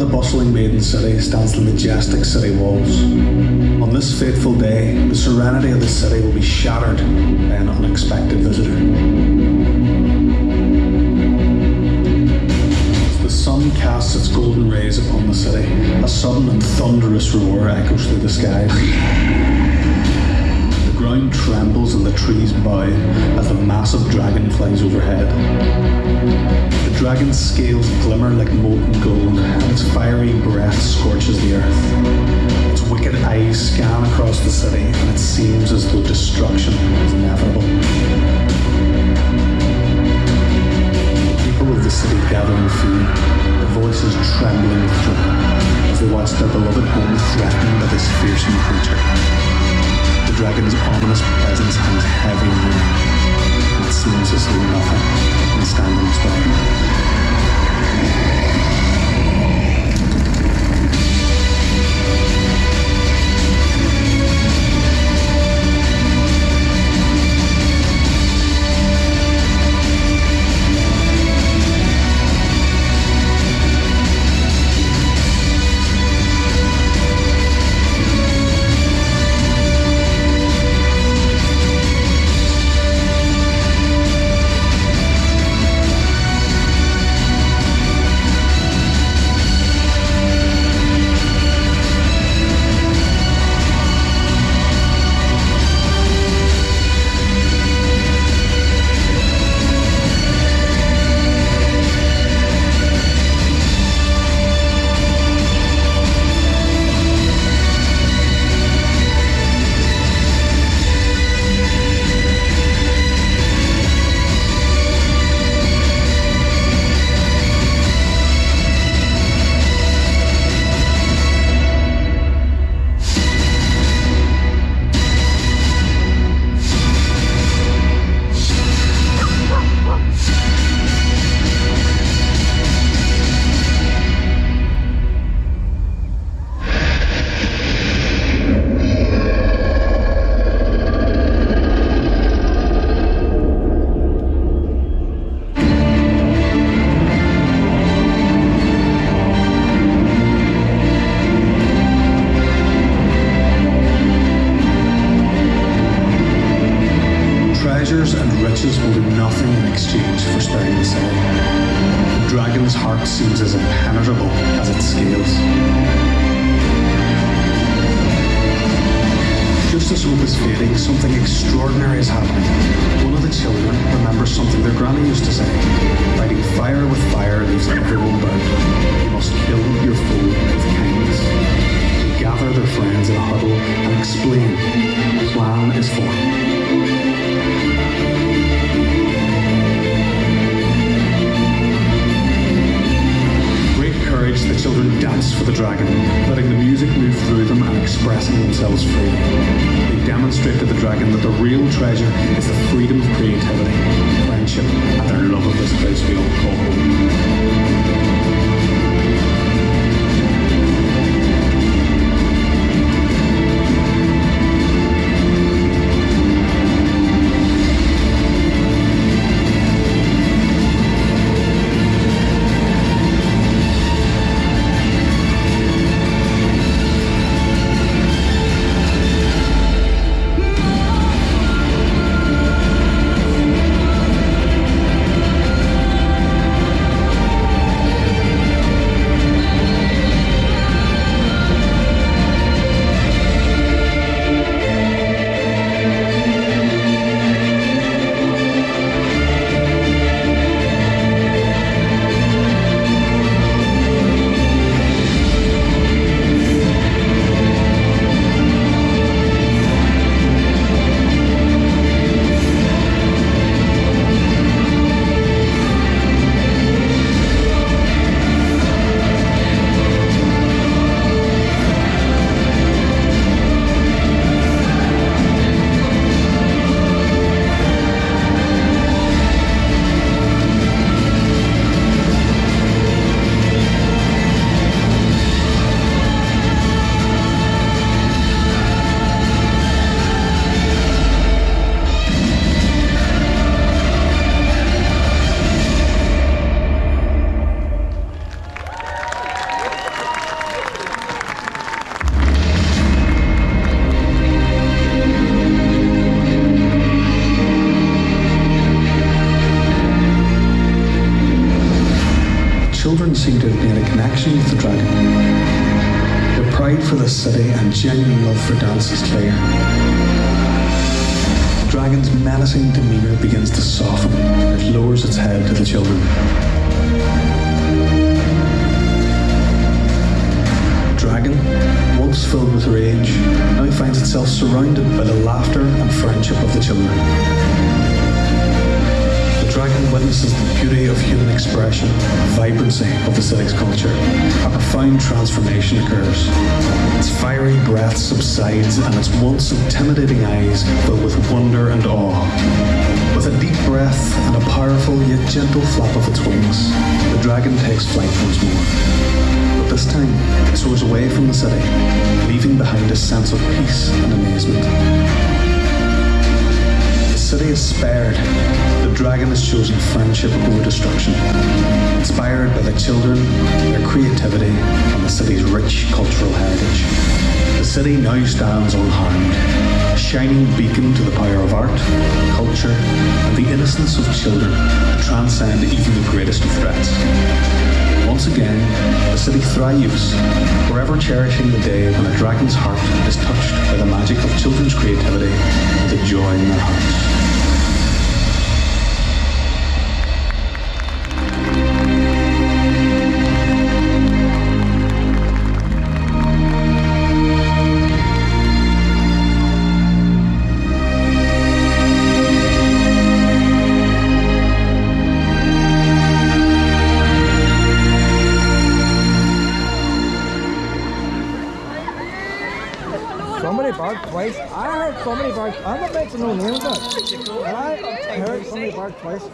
the bustling maiden city stands the majestic city walls. On this fateful day, the serenity of the city will be shattered by an unexpected visitor. As the sun casts its golden rays upon the city, a sudden and thunderous roar echoes through the skies. The ground trembles and the trees bow as the massive dragon flies overhead. The dragon's scales glimmer like molten gold, and its fiery breath scorches the earth. Its wicked eyes scan across the city, and it seems as though destruction is inevitable. The people of the city gather in fear, their voices trembling with joy, as they watch their beloved home threatened by this fearsome creature. The dragon's ominous presence hangs heavy in the air, and it seems as though nothing can stand in its way. Treasures and riches will do nothing in exchange for sparing the city. The dragon's heart seems as impenetrable as its scales. Just as hope is fading, something extraordinary is happening. One of the children remembers something their granny used to say: fighting fire with fire leaves everyone burnt. You must kill your foe with kindness. They gather their friends in a huddle and explain. A plan is formed. The children dance for the dragon, letting the music move through them and expressing themselves freely. They demonstrate to the dragon that the real treasure is the freedom of creativity, friendship, and their love of this place we all call home. children seem to have made a connection with the dragon. Their pride for the city and genuine love for dance is clear. The dragon's menacing demeanour begins to soften as it lowers its head to the children. The dragon, once filled with rage, now finds itself surrounded by the laughter and friendship of the children. The dragon witnesses the beauty of human expression, the vibrancy of the city's culture. A profound transformation occurs. Its fiery breath subsides and its once intimidating eyes fill with wonder and awe. With a deep breath and a powerful yet gentle flap of its wings, the dragon takes flight once more. But this time, it soars away from the city, leaving behind a sense of peace and amazement. The city is spared. The dragon has chosen friendship over destruction. Inspired by the children, their creativity, and the city's rich cultural heritage, the city now stands unharmed, a shining beacon to the power of art, culture, and the innocence of children to transcend even the greatest of threats. Once again, the city thrives, forever cherishing the day when a dragon's heart is touched by the magic of children's creativity and the joy in their hearts. Somebody barked twice. I heard somebody bark. I'm not making no names, but I heard somebody bark twice.